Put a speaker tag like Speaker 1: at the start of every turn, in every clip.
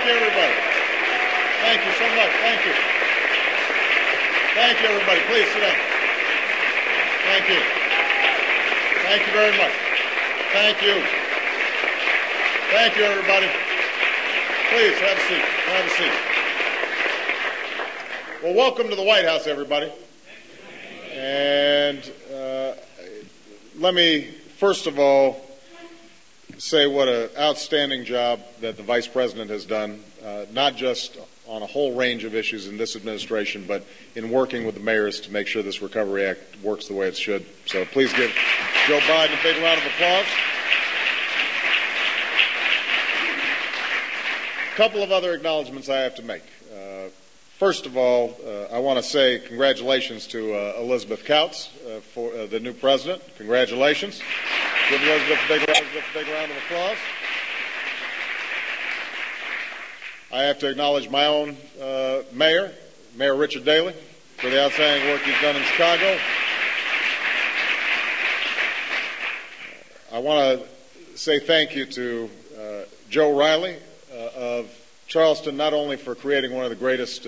Speaker 1: you, everybody. Thank you so much. Thank you. Thank you, everybody. Please sit down. Thank you. Thank you very much. Thank you. Thank you, everybody. Please, have a seat. Have a seat. Well, welcome to the White House, everybody. And let me, first of all, say what an outstanding job that the Vice President has done, not just on a whole range of issues in this administration, but in working with the mayors to make sure this Recovery Act works the way it should. So please give Joe Biden a big round of applause. A couple of other acknowledgments I have to make. First of all, I want to say congratulations to Elizabeth Kautz for the new president. Congratulations. Give Elizabeth a big round of applause. I have to acknowledge my own mayor, Mayor Richard Daley, for the outstanding work he's done in Chicago. I want to say thank you to Joe Riley of Charleston, not only for creating one of the greatest,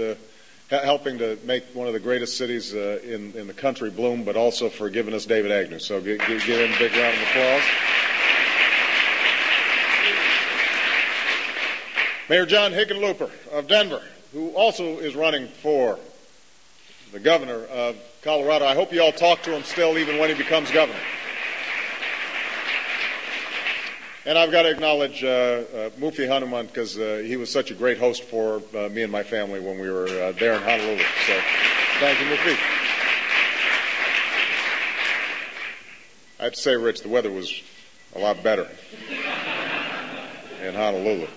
Speaker 1: helping to make one of the greatest cities in the country bloom, but also for giving us David Agnew. So give him a big round of applause. Mayor John Hickenlooper of Denver, who also is running for the governor of Colorado. I hope you all talk to him still, even when he becomes governor. And I've got to acknowledge Mufi Hanuman, because he was such a great host for me and my family when we were there in Honolulu. So thank you, Mufi. I have to say, Rich, the weather was a lot better in Honolulu.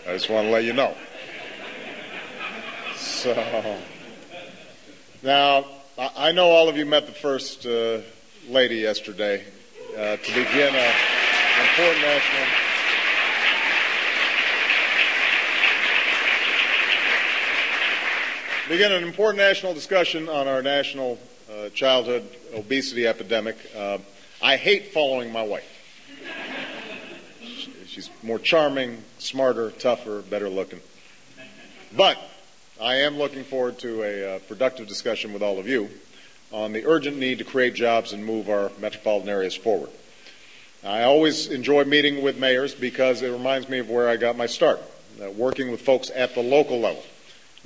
Speaker 1: I just want to let you know. So now, I know all of you met the First Lady yesterday to begin an important national discussion on our national childhood obesity epidemic. I hate following my wife. She's more charming, smarter, tougher, better looking. But I am looking forward to a productive discussion with all of you on the urgent need to create jobs and move our metropolitan areas forward. I always enjoy meeting with mayors because it reminds me of where I got my start, working with folks at the local level,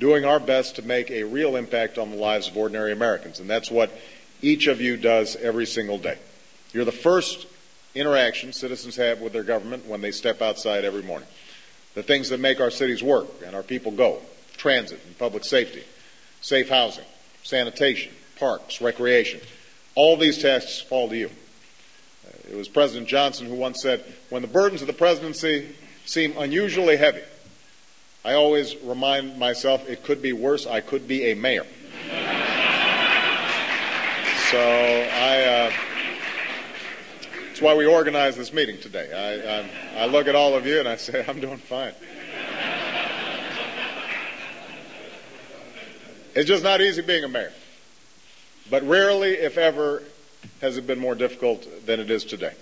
Speaker 1: doing our best to make a real impact on the lives of ordinary Americans. And that's what each of you does every single day. You're the first interaction citizens have with their government when they step outside every morning. The things that make our cities work and our people go: transit and public safety, safe housing, sanitation, parks, recreation. All these tasks fall to you. It was President Johnson who once said, when the burdens of the presidency seem unusually heavy, I always remind myself it could be worse. I could be a mayor. So that's why we organized this meeting today. I look at all of you and I say, I'm doing fine. It's just not easy being a mayor. But rarely, if ever, has it been more difficult than it is today.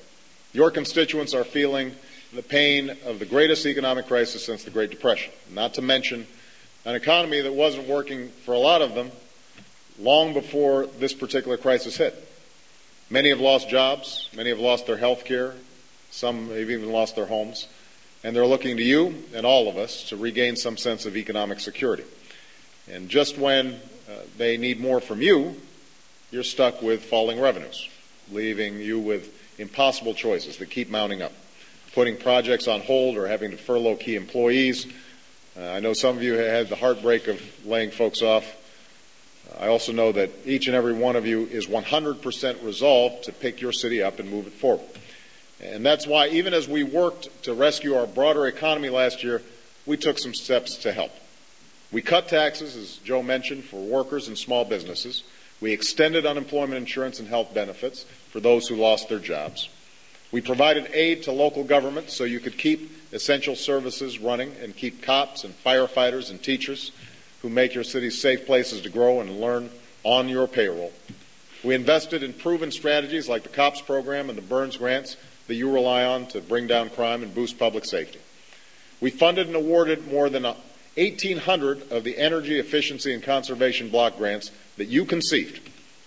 Speaker 1: Your constituents are feeling the pain of the greatest economic crisis since the Great Depression, not to mention an economy that wasn't working for a lot of them long before this particular crisis hit. Many have lost jobs, many have lost their health care, some have even lost their homes, and they're looking to you and all of us to regain some sense of economic security. And just when they need more from you, you're stuck with falling revenues, leaving you with impossible choices that keep mounting up, putting projects on hold or having to furlough key employees. I know some of you had the heartbreak of laying folks off. I also know that each and every one of you is 100% resolved to pick your city up and move it forward. And that's why, even as we worked to rescue our broader economy last year, we took some steps to help. We cut taxes, as Joe mentioned, for workers and small businesses. We extended unemployment insurance and health benefits for those who lost their jobs. We provided aid to local governments so you could keep essential services running and keep cops and firefighters and teachers who make your cities safe places to grow and learn on your payroll. We invested in proven strategies like the COPS program and the Burns grants that you rely on to bring down crime and boost public safety. We funded and awarded more than 1,800 of the energy efficiency and conservation block grants that you conceived,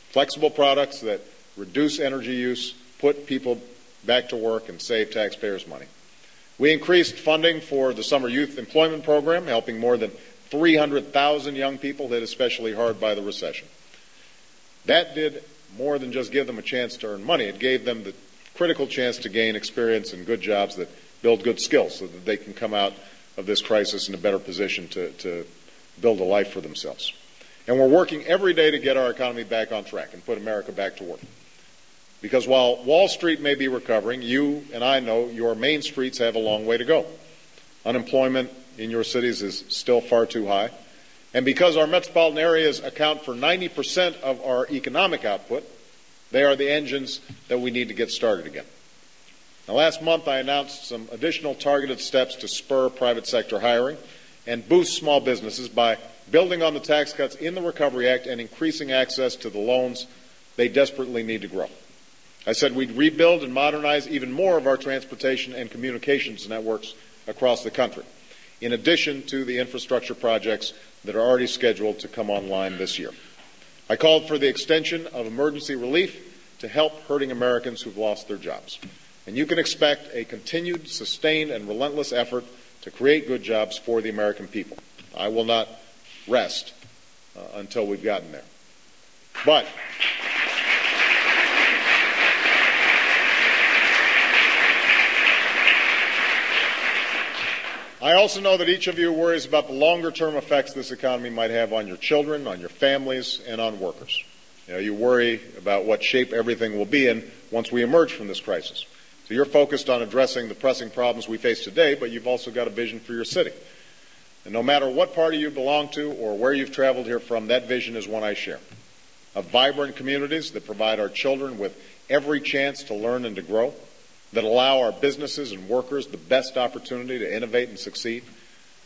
Speaker 1: flexible products that reduce energy use, put people back to work, and save taxpayers money. We increased funding for the Summer Youth Employment Program, helping more than 300,000 young people hit especially hard by the recession. That did more than just give them a chance to earn money. It gave them the critical chance to gain experience and good jobs that build good skills so that they can come out of this crisis in a better position to build a life for themselves. And we're working every day to get our economy back on track and put America back to work. Because while Wall Street may be recovering, you and I know your main streets have a long way to go. Unemployment in your cities is still far too high. And because our metropolitan areas account for 90% of our economic output, they are the engines that we need to get started again. Now, last month I announced some additional targeted steps to spur private sector hiring and boost small businesses by building on the tax cuts in the Recovery Act and increasing access to the loans they desperately need to grow. I said we'd rebuild and modernize even more of our transportation and communications networks across the country, in addition to the infrastructure projects that are already scheduled to come online this year. I called for the extension of emergency relief to help hurting Americans who've lost their jobs. And you can expect a continued, sustained, and relentless effort to create good jobs for the American people. I will not rest until we've gotten there. But I also know that each of you worries about the longer-term effects this economy might have on your children, on your families, and on workers. You worry about what shape everything will be in once we emerge from this crisis. So you're focused on addressing the pressing problems we face today, but you've also got a vision for your city. And no matter what party you belong to or where you've traveled here from, that vision is one I share. Of vibrant communities that provide our children with every chance to learn and to grow, that allow our businesses and workers the best opportunity to innovate and succeed,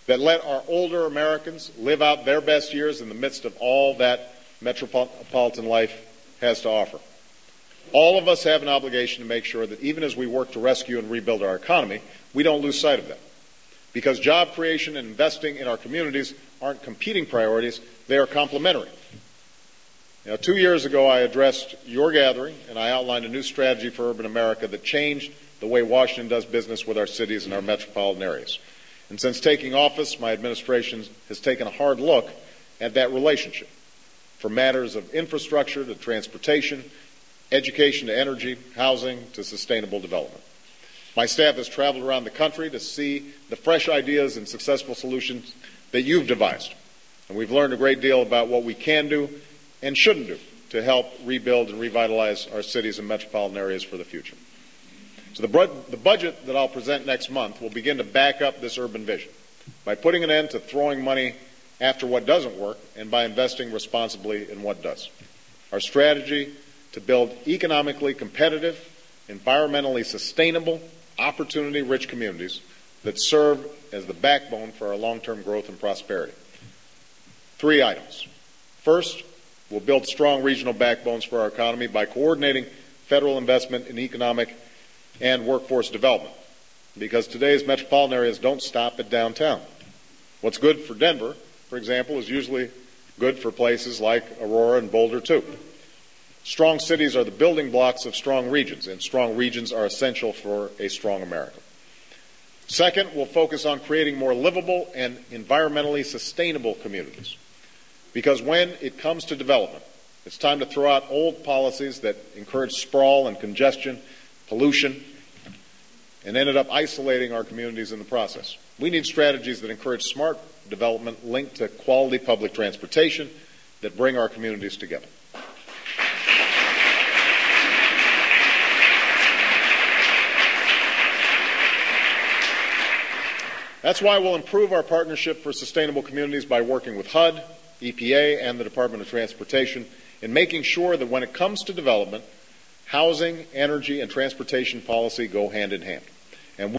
Speaker 1: that let our older Americans live out their best years in the midst of all that metropolitan life has to offer. All of us have an obligation to make sure that even as we work to rescue and rebuild our economy, we don't lose sight of that. Because job creation and investing in our communities aren't competing priorities, they are complementary. 2 years ago, I addressed your gathering, and I outlined a new strategy for urban America that changed the way Washington does business with our cities and our metropolitan areas. And since taking office, my administration has taken a hard look at that relationship, from matters of infrastructure to transportation, education to energy, housing to sustainable development. My staff has traveled around the country to see the fresh ideas and successful solutions that you've devised. And we've learned a great deal about what we can do and shouldn't do to help rebuild and revitalize our cities and metropolitan areas for the future. So the budget that I'll present next month will begin to back up this urban vision by putting an end to throwing money after what doesn't work and by investing responsibly in what does. Our strategy to build economically competitive, environmentally sustainable, opportunity-rich communities that serve as the backbone for our long-term growth and prosperity. 3 items. First, we'll build strong regional backbones for our economy by coordinating federal investment in economic and workforce development, because today's metropolitan areas don't stop at downtown. What's good for Denver, for example, is usually good for places like Aurora and Boulder, too. Strong cities are the building blocks of strong regions, and strong regions are essential for a strong America. Second, we'll focus on creating more livable and environmentally sustainable communities. Because when it comes to development, it's time to throw out old policies that encourage sprawl and congestion, pollution, and ended up isolating our communities in the process. We need strategies that encourage smart development linked to quality public transportation that bring our communities together. That's why we'll improve our partnership for sustainable communities by working with HUD, EPA, and the Department of Transportation in making sure that when it comes to development, housing, energy, and transportation policy go hand in hand. And